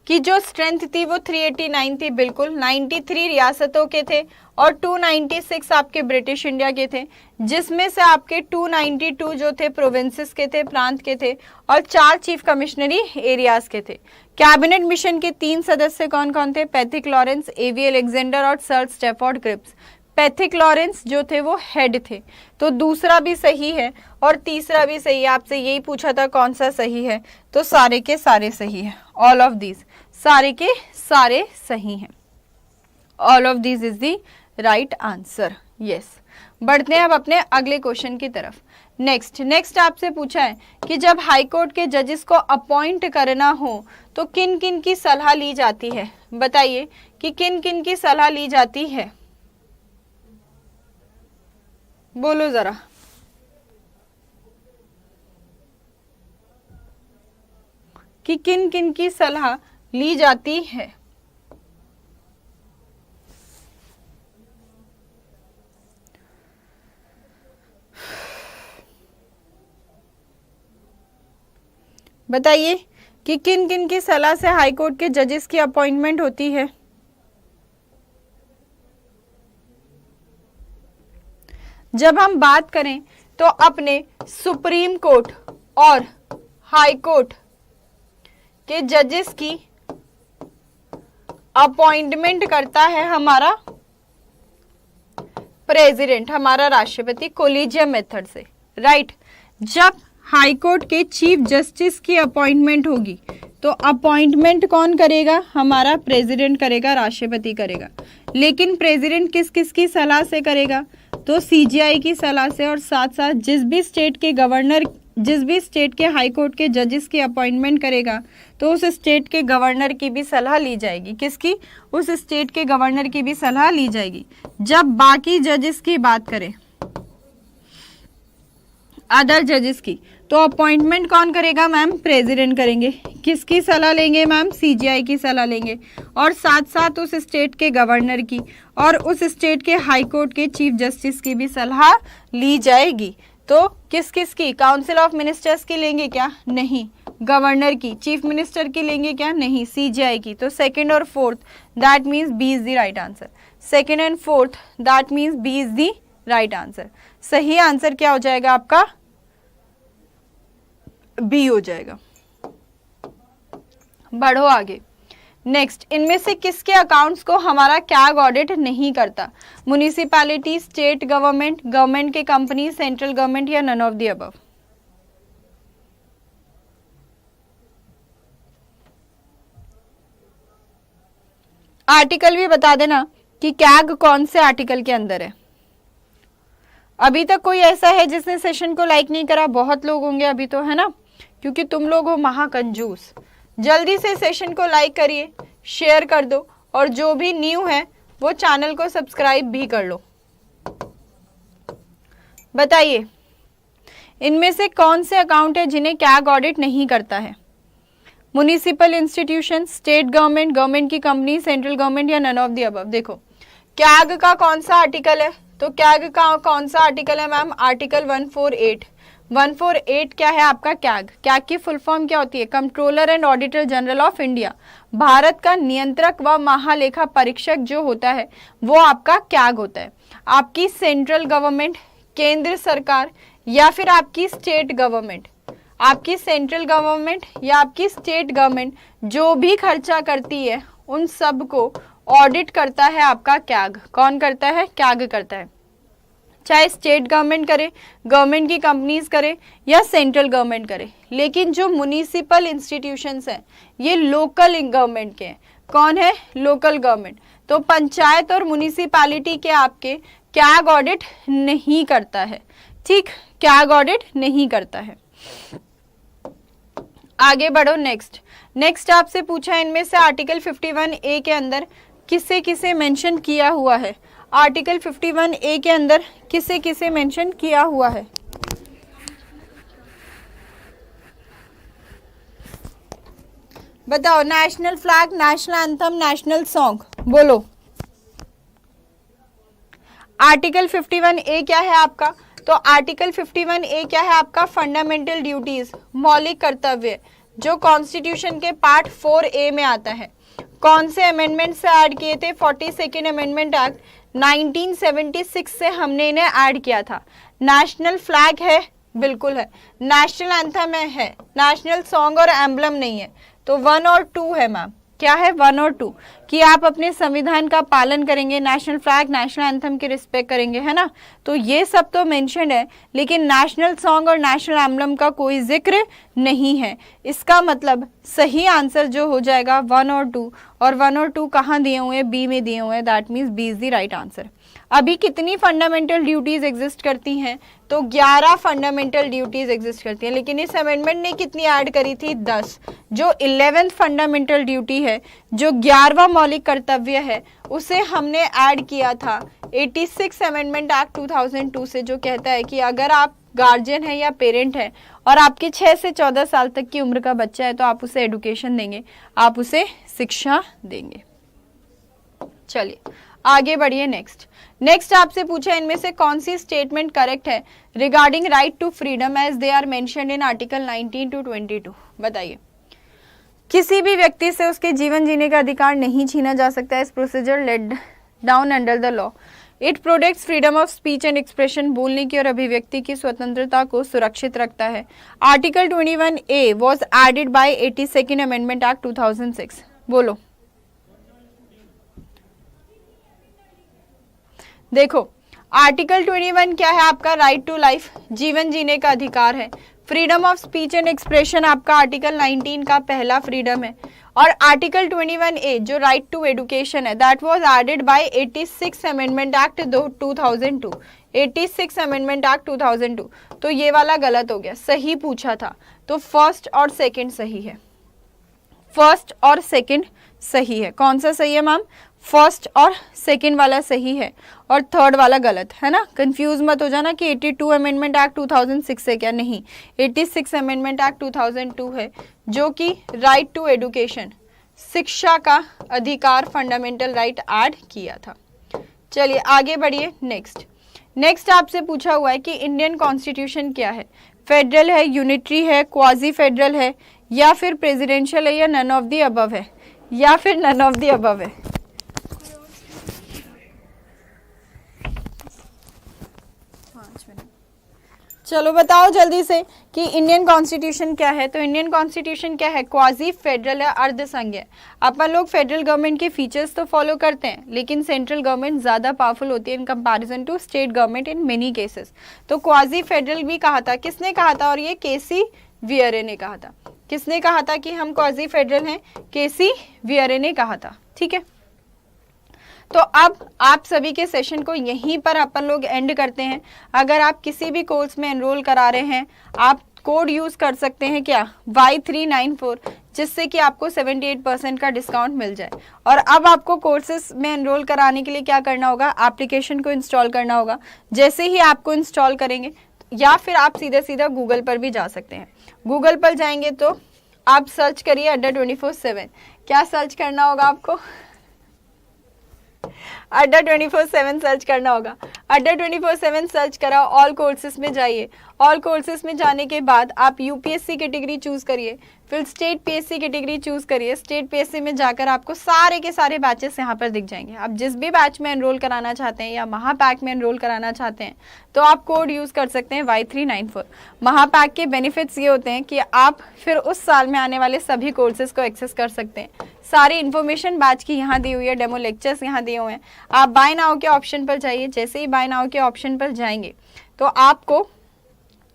की जो स्ट्रेंथ थी वो 389 थी, बिल्कुल। 93 रियासतों के थे और 296 आपके ब्रिटिश इंडिया के थे, जिसमें से आपके 292 जो थे प्रोविंसेस के थे, प्रांत के थे, और 4 चीफ कमिश्नरी एरियाज के थे। कैबिनेट मिशन के 3 सदस्य कौन कौन थे? पैथिक लॉरेंस, एवी अलेक्जेंडर और Sir Stafford Cripps. Pethick Lawrence जो थे वो हेड थे, तो दूसरा भी सही है और तीसरा भी सही है। आपसे यही पूछा था कौन सा सही है, तो सारे के सारे सही है। ऑल ऑफ दीज, सारे के सारे सही हैं। All of these is the right answer. Yes, बढ़ते हैं अब अपने अगले क्वेश्चन की तरफ। नेक्स्ट आपसे पूछा है कि जब हाई कोर्ट के जजेस को अपॉइंट करना हो तो किन किन की सलाह ली जाती है? बताइए कि किन किन की सलाह ली जाती है। बोलो जरा। कि किन किन की सलाह ली जाती है। बताइए कि किन किन की सलाह से हाई कोर्ट के जजेस की अपॉइंटमेंट होती है। जब हम बात करें तो अपने सुप्रीम कोर्ट और हाई कोर्ट के जजेस की अपॉइंटमेंट करता है हमारा प्रेसिडेंट, हमारा राष्ट्रपति, कोलिजियम मेथड से, राइट। जब हाई कोर्ट के चीफ जस्टिस की अपॉइंटमेंट होगी तो अपॉइंटमेंट कौन करेगा? हमारा प्रेसिडेंट करेगा, राष्ट्रपति करेगा। लेकिन प्रेसिडेंट किस किस की सलाह से करेगा? तो सीजीआई की सलाह से, और साथ साथ जिस भी स्टेट के गवर्नर, जिस भी स्टेट के हाई कोर्ट के जजेस की अपॉइंटमेंट करेगा तो उस स्टेट के गवर्नर की भी सलाह ली जाएगी। किसकी? उस स्टेट के गवर्नर की भी सलाह ली जाएगी। जब बाकी जजेस की बात करें, अदर जजेस की, तो अपॉइंटमेंट कौन करेगा मैम? प्रेसिडेंट करेंगे। किसकी सलाह लेंगे मैम? सीजीआई की सलाह लेंगे, और साथ साथ उस स्टेट के गवर्नर की और उस स्टेट के हाई कोर्ट के चीफ जस्टिस की भी सलाह ली जाएगी। तो किस किस की? काउंसिल ऑफ मिनिस्टर्स की लेंगे क्या? नहीं। गवर्नर की, चीफ मिनिस्टर की लेंगे क्या? नहीं। सीजीआई की। तो सेकंड और fourth, that means B is the right answer. Second and fourth, that means B is the right answer. सही आंसर क्या हो जाएगा आपका? बी हो जाएगा। बढ़ो आगे। नेक्स्ट, इनमें से किसके अकाउंट्स को हमारा कैग ऑडिट नहीं करता? म्युनिसिपैलिटी, स्टेट गवर्नमेंट, गवर्नमेंट के कंपनी, सेंट्रल गवर्नमेंट, या none of the above? Article भी बता देना कि कैग कौन से आर्टिकल के अंदर है। अभी तक कोई ऐसा है जिसने सेशन को लाइक नहीं करा? बहुत लोग होंगे अभी तो, है ना, क्योंकि तुम लोग हो महाकंजूस। जल्दी से सेशन को लाइक करिए, शेयर कर दो, और जो भी न्यू है वो चैनल को सब्सक्राइब भी कर लो। बताइए, इनमें से कौन से अकाउंट है जिन्हें कैग ऑडिट नहीं करता है? Municipal institution, state government, government की कंपनी, सेंट्रल गवर्नमेंट, या नन ऑफ द अबव? देखो, कैग का कौन सा आर्टिकल है? तो कैग का कौन सा आर्टिकल है मैम? आर्टिकल 148। 148 क्या है आपका? कैग। कैग की फुल फॉर्म क्या होती है? Controller and auditor general of India. Bharat का नियंत्रक व महालेखा परीक्षक जो होता है वो आपका कैग होता है। आपकी सेंट्रल गवर्नमेंट, केंद्र सरकार, या फिर आपकी स्टेट गवर्नमेंट, आपकी सेंट्रल गवर्नमेंट या आपकी स्टेट गवर्नमेंट जो भी खर्चा करती है उन सब को ऑडिट करता है आपका कैग। कौन करता है? कैग करता है। चाहे स्टेट गवर्नमेंट करे, गवर्नमेंट की कंपनीज करे, या सेंट्रल गवर्नमेंट करे। लेकिन जो म्युनिसिपल इंस्टीट्यूशंस हैं ये लोकल गवर्नमेंट के हैं। कौन है? Local government. तो पंचायत और म्युनिसिपैलिटी के आपके कैग ऑडिट नहीं करता है। ठीक, कैग ऑडिट नहीं करता है। आगे बढ़ो। नेक्स्ट आपसे पूछा इनमें से आर्टिकल 51A के अंदर किसे किसे मेंशन किया हुआ है? आर्टिकल 51A के अंदर किसे किसे मेंशन किया हुआ है? बताओ। National flag, national anthem, national song, बोलो। आर्टिकल 51A क्या है आपका? तो आर्टिकल 51A क्या है आपका? फंडामेंटल ड्यूटीज, मौलिक कर्तव्य, जो कॉन्स्टिट्यूशन के पार्ट 4A में आता है। कौन से अमेंडमेंट से ऐड किए थे? 42nd अमेंडमेंट एक्ट 1976 से हमने इन्हें ऐड किया था। नेशनल फ्लैग है? बिल्कुल है। नेशनल एंथम है, नेशनल सॉन्ग और एम्बलम नहीं है। तो 1 और 2 है मैम। क्या है? 1 और 2 कि आप अपने संविधान का पालन करेंगे, नेशनल फ्लैग, नेशनल एंथम की रिस्पेक्ट करेंगे, है ना। तो ये सब तो मेंशन है, लेकिन नेशनल सॉन्ग और नेशनल एम्बलम का कोई जिक्र नहीं है। इसका मतलब सही आंसर जो हो जाएगा 1 और 2, और 1 और 2 कहाँ दिए हुए हैं? बी में दिए हुए हैं। That means B is the right answer. अभी कितनी फंडामेंटल ड्यूटीज एग्जिस्ट करती हैं? तो 11 फंडामेंटल ड्यूटीज एग्जिस्ट करती हैं, लेकिन इस अमेंडमेंट ने कितनी ऐड करी थी? 10। जो 11th फंडामेंटल ड्यूटी है, जो 11वां मौलिक कर्तव्य है, उसे हमने ऐड किया था 86 अमेंडमेंट एक्ट 2002 से, जो कहता है कि अगर आप गार्जियन है या पेरेंट है और आपके 6 से 14 साल तक की उम्र का बच्चा है तो आप उसे एडुकेशन देंगे, आप उसे शिक्षा देंगे। चलिए आगे बढ़िए। नेक्स्ट आपसे पूछा इनमें से कौन सी स्टेटमेंट करेक्ट है regarding right to freedom as they are mentioned in article 19 to 22? बताइए। किसी भी व्यक्ति से उसके जीवन जीने का अधिकार नहीं छीना जा सकता। इस procedure laid down under the law. It protects freedom of speech and expression, बोलने की और अभिव्यक्ति की स्वतंत्रता को सुरक्षित रखता है। Article 21A was added by 82nd amendment act 2006। बोलो। देखो आर्टिकल 21 क्या है आपका? राइट टू लाइफ, जीवन जीने का अधिकार है। Freedom of speech and expression आपका आर्टिकल 19 का पहला फ्रीडम है। और आर्टिकल 21A जो राइट टू एजुकेशन है, that was added by 86 amendment act 2002। 86 amendment act 2002। तो ये वाला गलत हो गया, सही पूछा था। तो फर्स्ट और सेकंड सही है, फर्स्ट और सेकंड सही है। कौन सा सही है मैम? फर्स्ट और सेकंड वाला सही है और थर्ड वाला गलत है ना। कंफ्यूज मत हो जाना कि 82 अमेंडमेंट एक्ट 2006 है क्या, नहीं, 86 अमेंडमेंट एक्ट 2002 है, जो कि राइट टू एजुकेशन, शिक्षा का अधिकार, फंडामेंटल राइट ऐड किया था। चलिए आगे बढ़िए। नेक्स्ट आपसे पूछा हुआ है कि इंडियन कॉन्स्टिट्यूशन क्या है? फेडरल है, यूनिटरी है, क्वाजी फेडरल है, या फिर प्रेसिडेंशियल है, या नन ऑफ द अबव है, या फिर नन ऑफ द अबव है। चलो बताओ जल्दी से कि इंडियन कॉन्स्टिट्यूशन क्या है। तो इंडियन कॉन्स्टिट्यूशन क्या है? क्वाजी फेडरल है, अर्धसंघीय। अपन लोग फेडरल गवर्नमेंट के फीचर्स तो फॉलो करते हैं, लेकिन सेंट्रल गवर्नमेंट ज़्यादा पावरफुल होती है in comparison to state government in many cases. तो क्वाजी फेडरल भी कहा था, किसने कहा था? और ये केसी वियरे ने कहा था। किसने कहा था कि हम क्वाजी फेडरल हैं? केसी वियरे ने कहा था। ठीक है, तो अब आप सभी के सेशन को यहीं पर अपन लोग एंड करते हैं। अगर आप किसी भी कोर्स में एनरोल करा रहे हैं, आप कोड यूज कर सकते हैं क्या? Y394, जिससे कि आपको 78% का डिस्काउंट मिल जाए। और अब आपको कोर्सेज में एनरोल कराने के लिए क्या करना होगा? एप्लीकेशन को इंस्टॉल करना होगा। जैसे ही आपको इंस्टॉल करेंगे, या फिर आप सीधा सीधा गूगल पर भी जा सकते हैं। गूगल पर जाएंगे तो आप सर्च करिए अड्डा 24/7। क्या सर्च करना होगा आपको? अड्डा 24/7 सर्च करना होगा। अड्डा 24/7 सर्च करा, ऑल कोर्सेज में जाइए। ऑल कोर्सेज में जाने के बाद आप यूपीएससी कैटेगरी चूज करिए, फिर स्टेट पीएससी कैटेगरी चूज करिए। स्टेट पीएससी में जाकर आपको सारे के सारे बैचेस यहाँ पर दिख जाएंगे। आप जिस भी बैच में एनरोल कराना चाहते हैं या महापैक में एनरोल कराना चाहते हैं, तो आप कोड यूज कर सकते हैं Y394। महापैक के बेनिफिट्स ये होते हैं कि आप फिर उस साल में आने वाले सभी कोर्सेज को एक्सेस कर सकते हैं। सारी इन्फॉर्मेशन बैच की यहाँ दी हुई है, डेमो लेक्चर्स यहाँ दिए हुए हैं। आप बाय नाउ के ऑप्शन पर जाइए। जैसे ही बाय नाउ के ऑप्शन पर जाएंगे तो आपको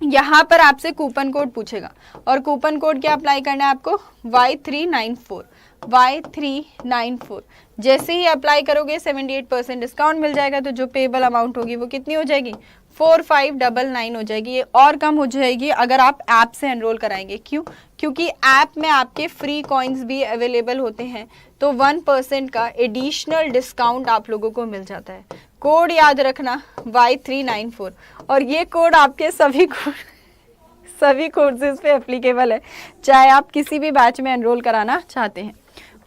यहाँ पर आपसे कूपन कोड पूछेगा, और कूपन कोड क्या अप्लाई करना है आपको? Y394। Y394 जैसे ही अप्लाई करोगे 78% डिस्काउंट मिल जाएगा। तो जो पेबल अमाउंट होगी वो कितनी हो जाएगी? 4599 हो जाएगी। ये और कम हो जाएगी अगर आप ऐप से एनरोल कराएंगे। क्यों? क्योंकि ऐप में आपके फ्री कॉइन्स भी अवेलेबल होते हैं, तो 1% का एडिशनल डिस्काउंट आप लोगों को मिल जाता है। कोड याद रखना Y394, और ये कोड आपके सभी कोर्सेज पे एप्लीकेबल है, चाहे आप किसी भी बैच में एनरोल कराना चाहते हैं।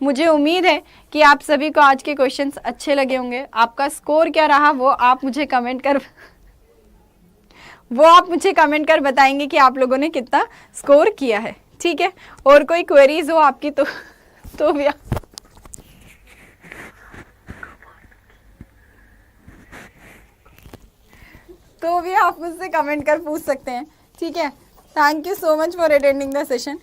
मुझे उम्मीद है कि आप सभी को आज के क्वेश्चंस अच्छे लगे होंगे। आपका स्कोर क्या रहा वो आप मुझे कमेंट कर बताएंगे कि आप लोगों ने कितना स्कोर किया है। ठीक है, और कोई क्वेरीज हो आपकी तो भी आप मुझसे कमेंट कर पूछ सकते हैं। ठीक है, thank you so much for attending the session.